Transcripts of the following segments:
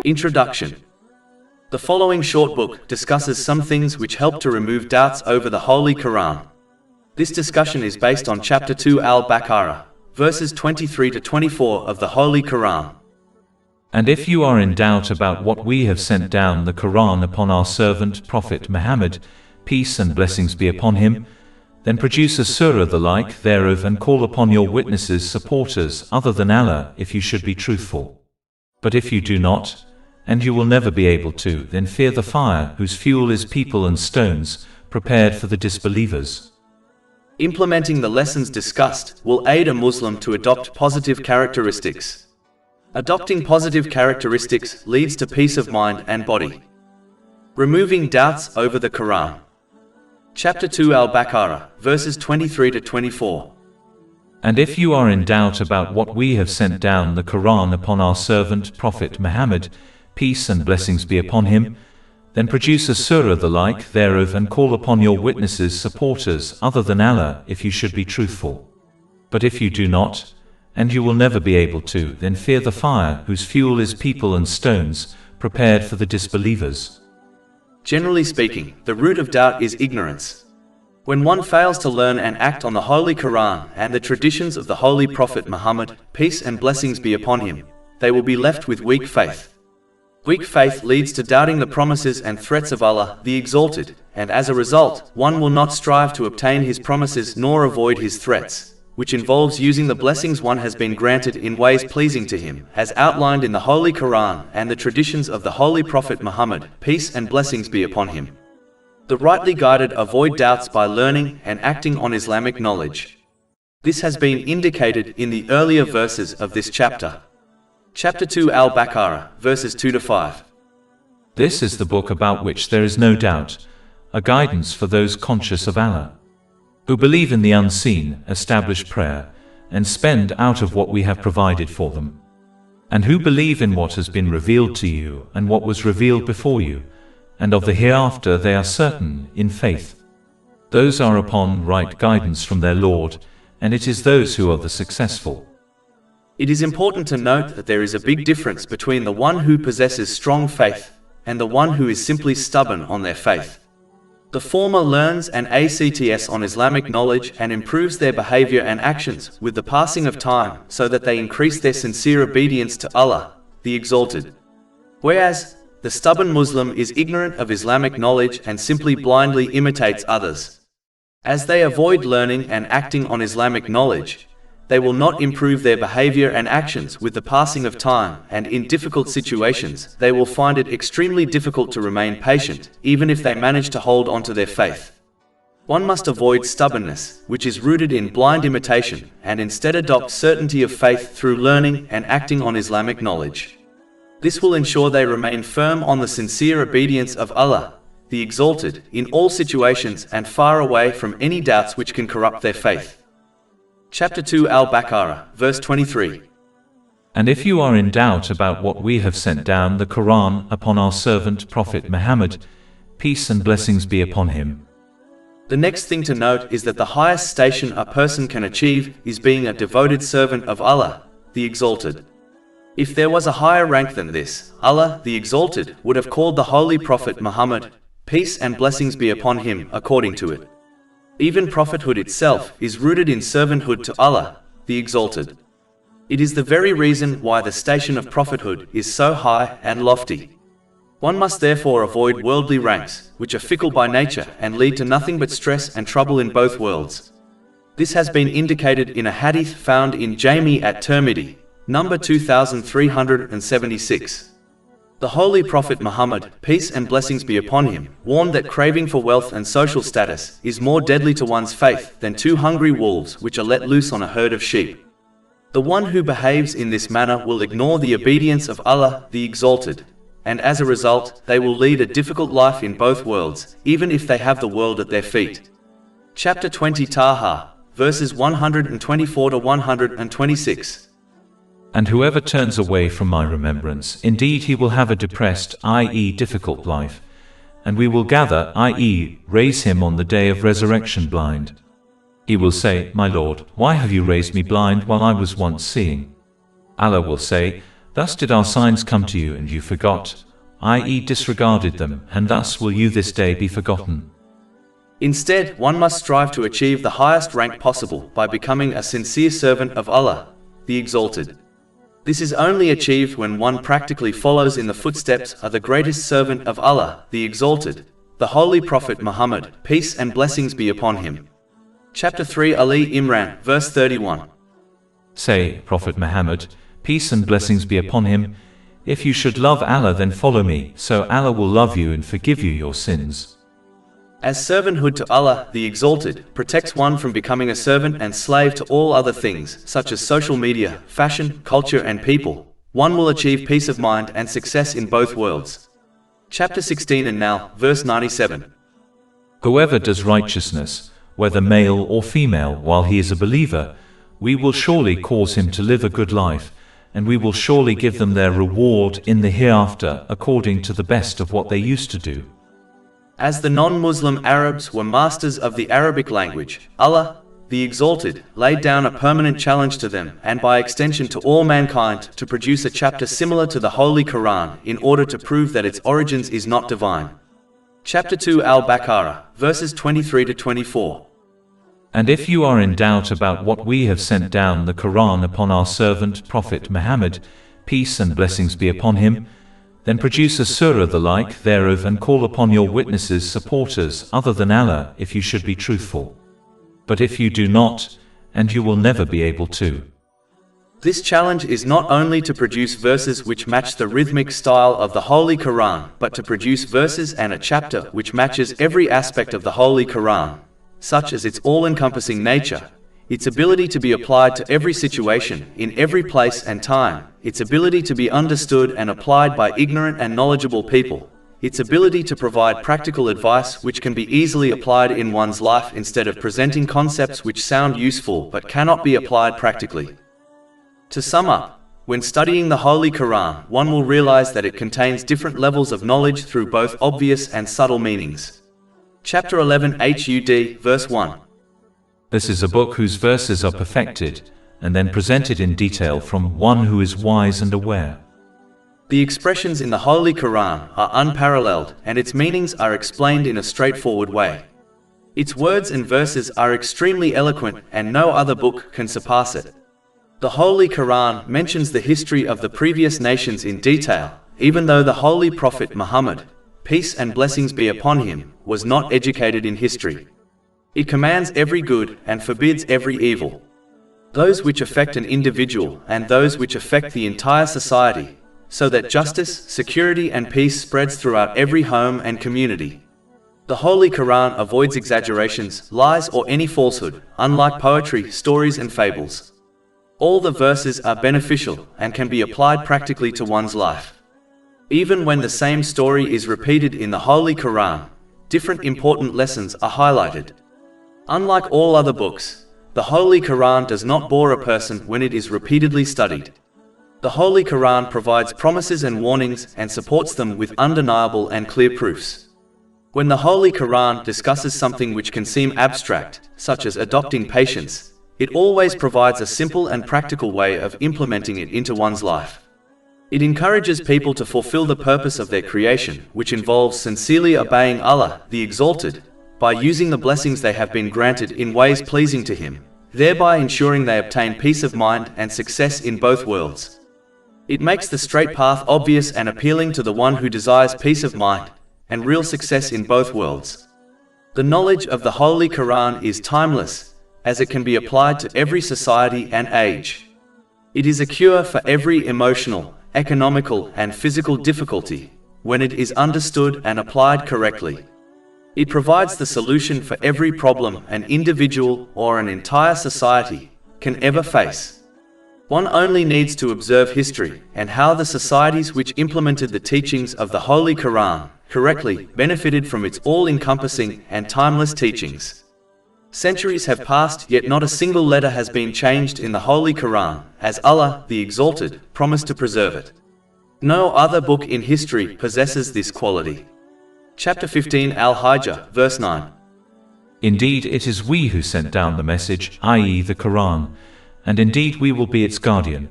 Introduction. The following short book discusses some things which help to remove doubts over the Holy Quran. This discussion is based on Chapter 2 Al-Baqarah, verses 23 to 24 of the Holy Quran. And if you are in doubt about what we have sent down the Quran upon our servant Prophet Muhammad, peace and blessings be upon him, then produce a surah the like thereof and call upon your witnesses, supporters other than Allah, if you should be truthful. But if you do not, and you will never be able to, then fear the fire whose fuel is people and stones, prepared for the disbelievers. Implementing the lessons discussed will aid a Muslim to adopt positive characteristics. Adopting positive characteristics leads to peace of mind and body. Removing doubts over the Quran. Chapter 2 Al-Baqarah, verses 23 to 24. And if you are in doubt about what we have sent down the Quran upon our servant Prophet Muhammad, peace and blessings be upon him, then produce a surah the like thereof and call upon your witnesses, supporters other than Allah, if you should be truthful. But if you do not, and you will never be able to, then fear the fire whose fuel is people and stones, prepared for the disbelievers. Generally speaking, the root of doubt is ignorance. When one fails to learn and act on the Holy Quran and the traditions of the Holy Prophet Muhammad, peace and blessings be upon him, they will be left with weak faith. Weak faith leads to doubting the promises and threats of Allah, the Exalted, and as a result, one will not strive to obtain his promises nor avoid his threats, which involves using the blessings one has been granted in ways pleasing to him, as outlined in the Holy Quran and the traditions of the Holy Prophet Muhammad, peace and blessings be upon him. The rightly guided avoid doubts by learning and acting on Islamic knowledge. This has been indicated in the earlier verses of this chapter. Chapter 2 Al-Baqarah, verses 2 to 5. This is the book about which there is no doubt, a guidance for those conscious of Allah, who believe in the unseen, establish prayer, and spend out of what we have provided for them, and who believe in what has been revealed to you and what was revealed before you, and of the hereafter they are certain in faith. Those are upon right guidance from their Lord, and it is those who are the successful. It is important to note that there is a big difference between the one who possesses strong faith and the one who is simply stubborn on their faith. The former learns and acts on Islamic knowledge and improves their behavior and actions with the passing of time so that they increase their sincere obedience to Allah, the Exalted. Whereas, the stubborn Muslim is ignorant of Islamic knowledge and simply blindly imitates others. As they avoid learning and acting on Islamic knowledge, they will not improve their behavior and actions with the passing of time, and in difficult situations, they will find it extremely difficult to remain patient, even if they manage to hold on to their faith. One must avoid stubbornness, which is rooted in blind imitation, and instead adopt certainty of faith through learning and acting on Islamic knowledge. This will ensure they remain firm on the sincere obedience of Allah, the Exalted, in all situations and far away from any doubts which can corrupt their faith. Chapter 2 Al-Baqarah, verse 23. And if you are in doubt about what we have sent down the Quran upon our servant Prophet Muhammad, peace and blessings be upon him. The next thing to note is that the highest station a person can achieve is being a devoted servant of Allah, the Exalted. If there was a higher rank than this, Allah, the Exalted, would have called the Holy Prophet Muhammad, peace and blessings be upon him, according to it. Even prophethood itself is rooted in servanthood to Allah, the Exalted. It is the very reason why the station of prophethood is so high and lofty. One must therefore avoid worldly ranks, which are fickle by nature and lead to nothing but stress and trouble in both worlds. This has been indicated in a hadith found in Jami at-Tirmidhi, number 2376. The Holy Prophet Muhammad, peace and blessings be upon him, warned that craving for wealth and social status is more deadly to one's faith than two hungry wolves which are let loose on a herd of sheep. The one who behaves in this manner will ignore the obedience of Allah, the Exalted, and as a result, they will lead a difficult life in both worlds, even if they have the world at their feet. Chapter 20 Taha, verses 124 to 126. And whoever turns away from my remembrance, indeed he will have a depressed, i.e. difficult life, and we will gather, i.e. raise him on the day of resurrection blind. He will say, My Lord, why have you raised me blind while I was once seeing? Allah will say, Thus did our signs come to you and you forgot, i.e. disregarded them, and thus will you this day be forgotten. Instead, one must strive to achieve the highest rank possible by becoming a sincere servant of Allah, the Exalted. This is only achieved when one practically follows in the footsteps of the greatest servant of Allah, the Exalted, the Holy Prophet Muhammad, peace and blessings be upon him. Chapter 3 Ali Imran, verse 31. Say, Prophet Muhammad, peace and blessings be upon him, if you should love Allah then follow me, so Allah will love you and forgive you your sins. As servanthood to Allah, the Exalted, protects one from becoming a servant and slave to all other things, such as social media, fashion, culture and people, one will achieve peace of mind and success in both worlds. Chapter 16 and now, verse 97. Whoever does righteousness, whether male or female, while he is a believer, we will surely cause him to live a good life, and we will surely give them their reward in the hereafter according to the best of what they used to do. As the non-Muslim Arabs were masters of the Arabic language, Allah, the Exalted, laid down a permanent challenge to them and by extension to all mankind to produce a chapter similar to the Holy Quran in order to prove that its origins is not divine. Chapter 2 Al-Baqarah, verses 23 to 24. And if you are in doubt about what we have sent down the Quran upon our servant Prophet Muhammad, peace and blessings be upon him, then produce a surah the like thereof and call upon your witnesses supporters other than Allah if you should be truthful. But if you do not, and you will never be able to. This challenge is not only to produce verses which match the rhythmic style of the Holy Quran, but to produce verses and a chapter which matches every aspect of the Holy Quran, such as its all-encompassing nature, its ability to be applied to every situation, in every place and time, its ability to be understood and applied by ignorant and knowledgeable people, its ability to provide practical advice which can be easily applied in one's life instead of presenting concepts which sound useful but cannot be applied practically. To sum up, when studying the Holy Quran, one will realize that it contains different levels of knowledge through both obvious and subtle meanings. Chapter 11 Hud, verse 1. This is a book whose verses are perfected, and then presented in detail from one who is wise and aware. The expressions in the Holy Quran are unparalleled, and its meanings are explained in a straightforward way. Its words and verses are extremely eloquent, and no other book can surpass it. The Holy Quran mentions the history of the previous nations in detail, even though the Holy Prophet Muhammad, peace and blessings be upon him, was not educated in history. It commands every good and forbids every evil, those which affect an individual and those which affect the entire society, so that justice, security and peace spreads throughout every home and community. The Holy Quran avoids exaggerations, lies or any falsehood, unlike poetry, stories and fables. All the verses are beneficial and can be applied practically to one's life. Even when the same story is repeated in the Holy Quran, different important lessons are highlighted. Unlike all other books, the Holy Quran does not bore a person when it is repeatedly studied. The Holy Quran provides promises and warnings and supports them with undeniable and clear proofs. When the Holy Quran discusses something which can seem abstract, such as adopting patience, it always provides a simple and practical way of implementing it into one's life. It encourages people to fulfill the purpose of their creation, which involves sincerely obeying Allah, the Exalted, by using the blessings they have been granted in ways pleasing to Him, thereby ensuring they obtain peace of mind and success in both worlds. It makes the straight path obvious and appealing to the one who desires peace of mind and real success in both worlds. The knowledge of the Holy Quran is timeless, as it can be applied to every society and age. It is a cure for every emotional, economical, and physical difficulty when it is understood and applied correctly. It provides the solution for every problem an individual or an entire society can ever face. One only needs to observe history and how the societies which implemented the teachings of the Holy Quran correctly benefited from its all-encompassing and timeless teachings. Centuries have passed, yet not a single letter has been changed in the Holy Quran, as Allah, the Exalted, promised to preserve it. No other book in history possesses this quality. Chapter 15 Al-Hijr, verse 9. Indeed, it is we who sent down the message, i.e. the Quran, and indeed we will be its guardian.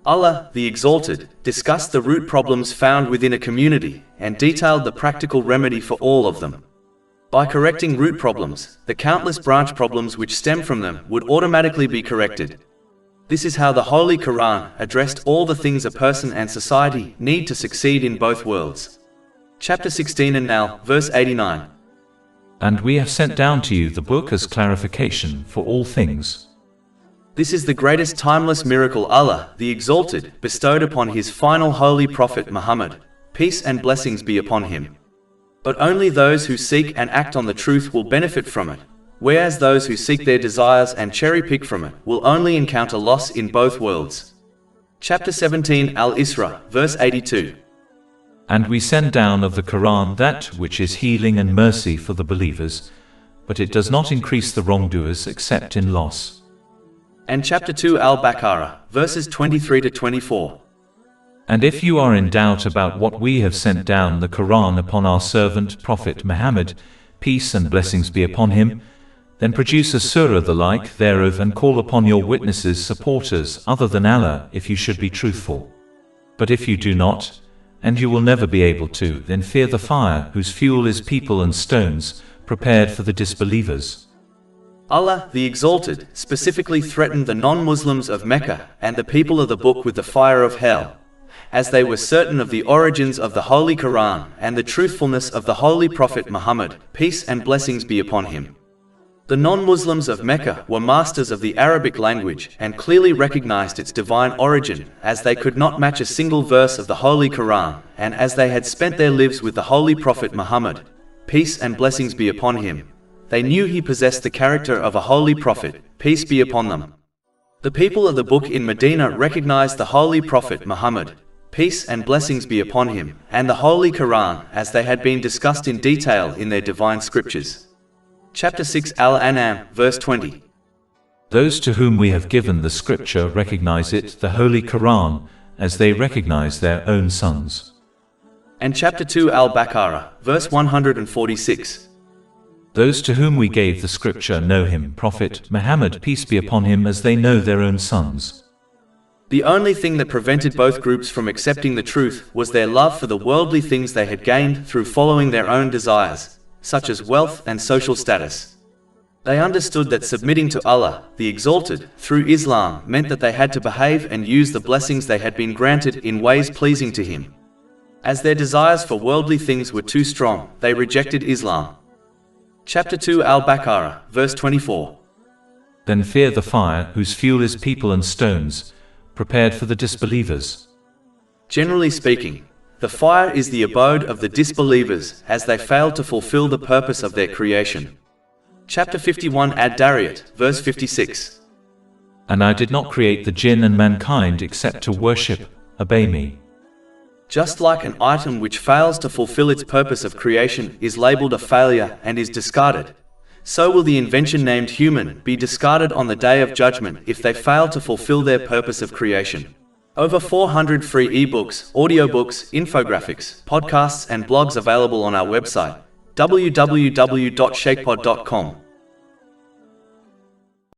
Allah, the Exalted, discussed the root problems found within a community and detailed the practical remedy for all of them. By correcting root problems, the countless branch problems which stem from them would automatically be corrected. This is how the Holy Quran addressed all the things a person and society need to succeed in both worlds. Chapter 16 and now, verse 89. And we have sent down to you the book as clarification for all things. This is the greatest timeless miracle Allah, the Exalted, bestowed upon His final holy Prophet Muhammad, peace and blessings be upon him. But only those who seek and act on the truth will benefit from it, whereas those who seek their desires and cherry-pick from it will only encounter loss in both worlds. Chapter 17 Al-Isra, verse 82. And we send down of the Quran that which is healing and mercy for the believers, but it does not increase the wrongdoers except in loss. And chapter 2 Al-Baqarah, verses 23 to 24. And if you are in doubt about what we have sent down the Quran upon our servant Prophet Muhammad, peace and blessings be upon him, then produce a surah the like thereof and call upon your witnesses supporters other than Allah if you should be truthful. But if you do not, and you will never be able to, then fear the fire whose fuel is people and stones, prepared for the disbelievers. Allah, the Exalted, specifically threatened the non-Muslims of Mecca and the people of the book with the fire of hell, as they were certain of the origins of the Holy Quran and the truthfulness of the Holy Prophet Muhammad, peace and blessings be upon him. The non-Muslims of Mecca were masters of the Arabic language and clearly recognized its divine origin, as they could not match a single verse of the Holy Quran, and as they had spent their lives with the Holy Prophet Muhammad, peace and blessings be upon him, they knew he possessed the character of a holy prophet, peace be upon them. The people of the book in Medina recognized the Holy Prophet Muhammad, peace and blessings be upon him, and the Holy Quran as they had been discussed in detail in their divine scriptures. Chapter 6 Al-An'am, verse 20. Those to whom we have given the scripture recognize it, the Holy Quran, as they recognize their own sons. And chapter 2 Al-Baqarah, verse 146. Those to whom we gave the scripture know him, Prophet Muhammad, peace be upon him, as they know their own sons. The only thing that prevented both groups from accepting the truth was their love for the worldly things they had gained through following their own desires, such as wealth and social status. They understood that submitting to Allah, the Exalted, through Islam meant that they had to behave and use the blessings they had been granted in ways pleasing to Him. As their desires for worldly things were too strong, they rejected Islam. Chapter 2 Al-Baqarah, verse 24. Then fear the fire whose fuel is people and stones, prepared for the disbelievers. Generally speaking, the fire is the abode of the disbelievers as they fail to fulfill the purpose of their creation. Chapter 51 Ad-Dariyat, verse 56. And I did not create the jinn and mankind except to worship, obey me. Just like an item which fails to fulfill its purpose of creation is labeled a failure and is discarded, so will the invention named human be discarded on the Day of Judgment if they fail to fulfill their purpose of creation. Over 400 free ebooks, audiobooks, infographics, podcasts and blogs available on our website, www.shaykhpod.com.